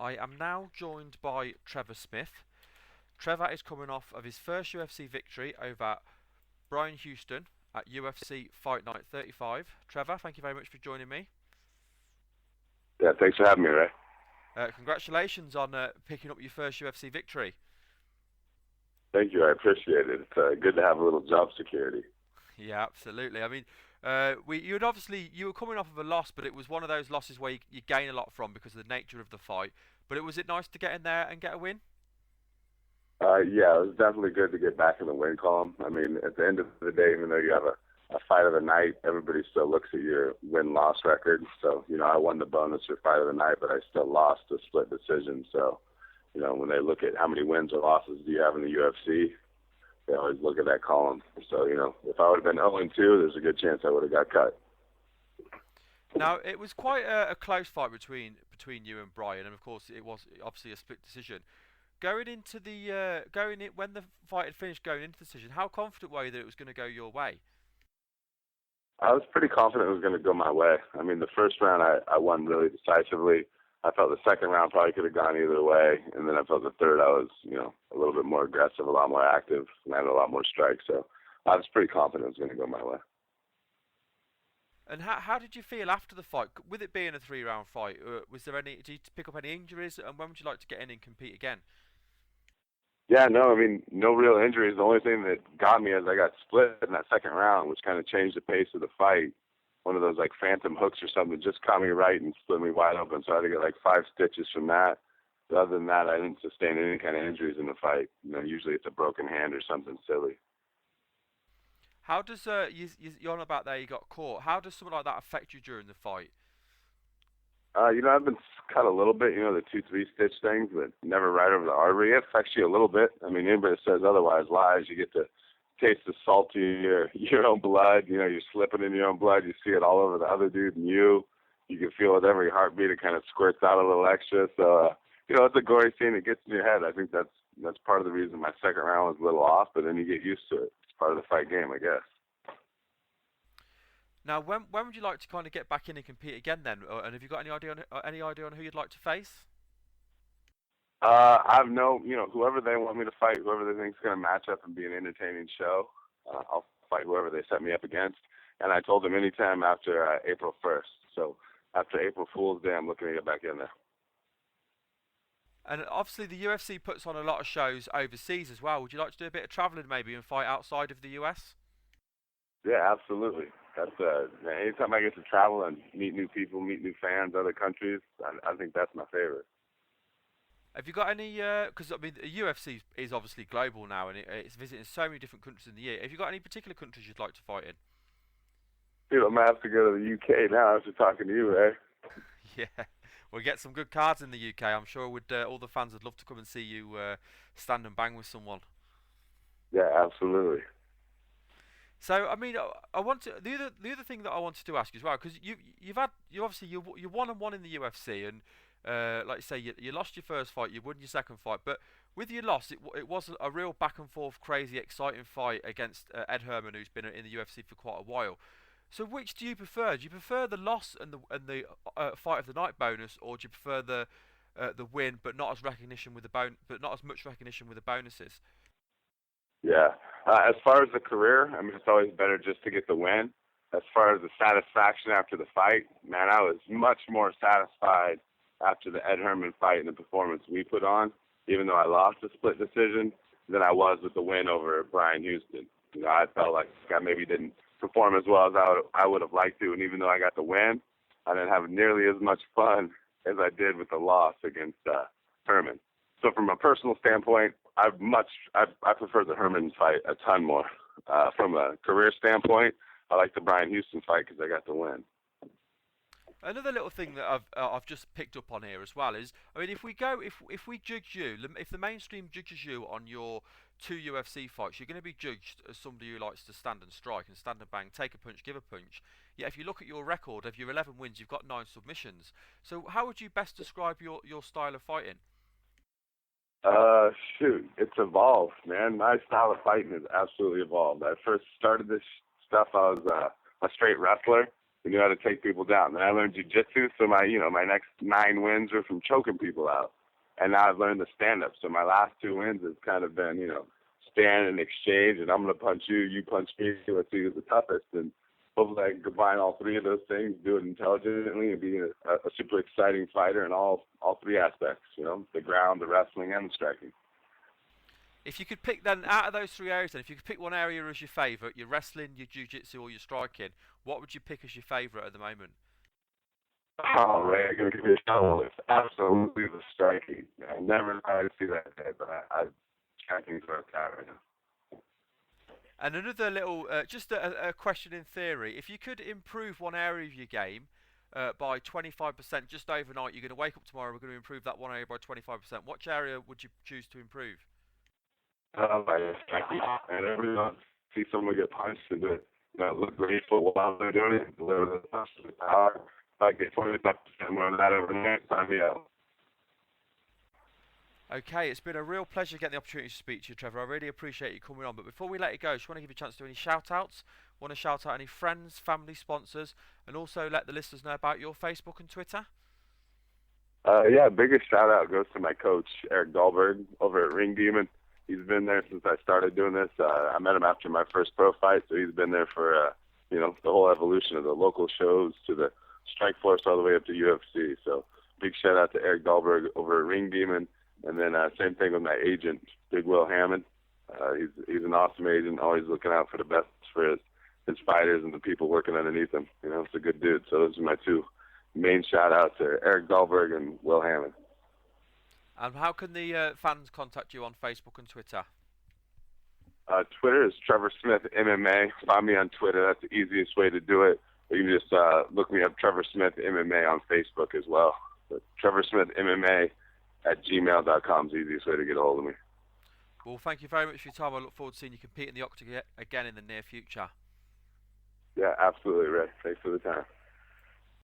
I am now joined by Trevor Smith. Trevor is coming off of his first UFC victory over Brian Houston at UFC Fight Night 35. Trevor, thank you very much for joining me. Yeah, thanks for having me, Ray. Congratulations on picking up your first UFC victory. Thank you. I appreciate it. It's good to have a little job security. Yeah, absolutely. I mean, you were coming off of a loss, but it was one of those losses where you gain a lot from because of the nature of the fight. But was it nice to get in there and get a win? Yeah, it was definitely good to get back in the win column. I mean, at the end of the day, even though you have a fight of the night, everybody still looks at your win-loss record. So, I won the bonus for fight of the night, but I still lost a split decision. So, when they look at how many wins or losses do you have in the UFC, they always look at that column. So, if I would have been 0-2, there's a good chance I would have got cut. Now it was quite a close fight between you and Brian, and of course it was obviously a split decision. Going into the going in, when the fight had finished, going into the decision, how confident were you that it was going to go your way? I was pretty confident it was going to go my way. I mean, the first round I won really decisively. I felt the second round probably could have gone either way, and then I felt the third I was, a little bit more aggressive, a lot more active, landed a lot more strikes. So I was pretty confident it was going to go my way. And how did you feel after the fight? With it being a 3 round fight, was there any? Did you pick up any injuries? And when would you like to get in and compete again? Yeah, no, I mean, no real injuries. The only thing that got me is I got split in that second round, which kind of changed the pace of the fight. One of those like phantom hooks or something just caught me right and split me wide open. So I had to get like 5 stitches from that. But other than that, I didn't sustain any kind of injuries in the fight. Usually it's a broken hand or something silly. How does you're on about there? You got caught. How does something like that affect you during the fight? I've been cut a little bit, the 2-3 stitch things, but never right over the artery. It affects you a little bit. I mean, anybody that says otherwise lies. You get to taste the salt of your own blood. You're slipping in your own blood. You see it all over the other dude and you. You can feel with every heartbeat it kind of squirts out a little extra. So, it's a gory scene. It gets in your head. I think that's part of the reason my second round was a little off, but then you get used to it. It's part of the fight game, I guess. Now, when would you like to kind of get back in and compete again then? And have you got any idea on who you'd like to face? I've no, whoever they want me to fight, whoever they think is going to match up and be an entertaining show, I'll fight whoever they set me up against. And I told them anytime after April 1st. So after April Fool's Day, I'm looking to get back in there. And obviously the UFC puts on a lot of shows overseas as well. Would you like to do a bit of travelling maybe and fight outside of the US? Yeah, absolutely. That's anytime I get to travel and meet new people, meet new fans, other countries, I think that's my favorite. Have you got any? Because I mean, the UFC is obviously global now, and it's visiting so many different countries in the year. Have you got any particular countries you'd like to fight in? Dude, I'm gonna have to go to the UK now after talking to you, eh? Yeah, we'll get some good cards in the UK. I'm sure would all the fans would love to come and see you stand and bang with someone. Yeah, absolutely. So I mean, I want to the other thing that I wanted to ask you as well, because you obviously you 1-1 in the UFC, and like you say, you lost your first fight, you won your second fight, but with your loss, it was a real back and forth, crazy, exciting fight against Ed Herman, who's been in the UFC for quite a while. So which do you prefer? Do you prefer the loss and the fight of the night bonus, or do you prefer the win but not as recognition with the but not as much recognition with the bonuses? Yeah. As far as the career, I mean, it's always better just to get the win. As far as the satisfaction after the fight, man, I was much more satisfied after the Ed Herman fight and the performance we put on, even though I lost a split decision, than I was with the win over Brian Houston. I felt like I maybe didn't perform as well as I would have liked to, and even though I got the win, I didn't have nearly as much fun as I did with the loss against Herman. So from a personal standpoint, I prefer the Herman fight a ton more. From a career standpoint, I like the Brian Houston fight because I got the win. Another little thing that I've just picked up on here as well is, I mean, if we judge you, if the mainstream judges you on your two UFC fights, you're going to be judged as somebody who likes to stand and strike and stand and bang, take a punch, give a punch. Yet if you look at your record of your 11 wins, you've got 9 submissions. So how would you best describe your style of fighting? Shoot, it's evolved, man. My style of fighting has absolutely evolved. I first started this stuff, I was a straight wrestler. We knew how to take people down. Then I learned jiu-jitsu, so my next 9 wins were from choking people out. And now I've learned the stand-up. So my last 2 wins has kind of been, stand and exchange, and I'm going to punch you, you punch me, let's see who's the toughest. And hopefully I can combine all 3 of those things, do it intelligently, and be a super exciting fighter in all 3 aspects, the ground, the wrestling, and the striking. If you could pick then, out of those 3 areas, then, if you could pick one area as your favourite, your wrestling, your jiu-jitsu, or your striking, what would you pick as your favourite at the moment? Oh, man, you're going to give me a shout. It's absolutely the striking. I never thought I'd see that day, but I'm striking for a cat right now. And another little, just a question in theory. If you could improve one area of your game by 25% just overnight, you're going to wake up tomorrow, we're going to improve that one area by 25%. Which area would you choose to improve? My striking. And every time I see someone get punched and look grateful while they're doing it, deliver the punch to the power. If I get 25% more of that overnight, sign me up. Okay, it's been a real pleasure getting the opportunity to speak to you, Trevor. I really appreciate you coming on. But before we let you go, I just want to give you a chance to do any shout-outs. Want to shout out any friends, family, sponsors, and also let the listeners know about your Facebook and Twitter? Biggest shout-out goes to my coach, Eric Dahlberg, over at Ring Demon. He's been there since I started doing this. I met him after my first pro fight, so he's been there for, the whole evolution of the local shows to the Strike Force all the way up to UFC. So big shout-out to Eric Dahlberg over at Ring Demon. And then same thing with my agent, Big Will Hammond. He's an awesome agent, always looking out for the best for his fighters and the people working underneath him. It's a good dude. So those are my 2 main shout-outs, Eric Dahlberg and Will Hammond. And how can the fans contact you on Facebook and Twitter? Twitter is Trevor Smith MMA. Find me on Twitter. That's the easiest way to do it. Or you can just look me up, Trevor Smith MMA, on Facebook as well. But Trevor Smith MMA at gmail.com is the easiest way to get a hold of me. Well, thank you very much for your time. I look forward to seeing you compete in the octagon again in the near future. Yeah, absolutely, Ray. Thanks for the time.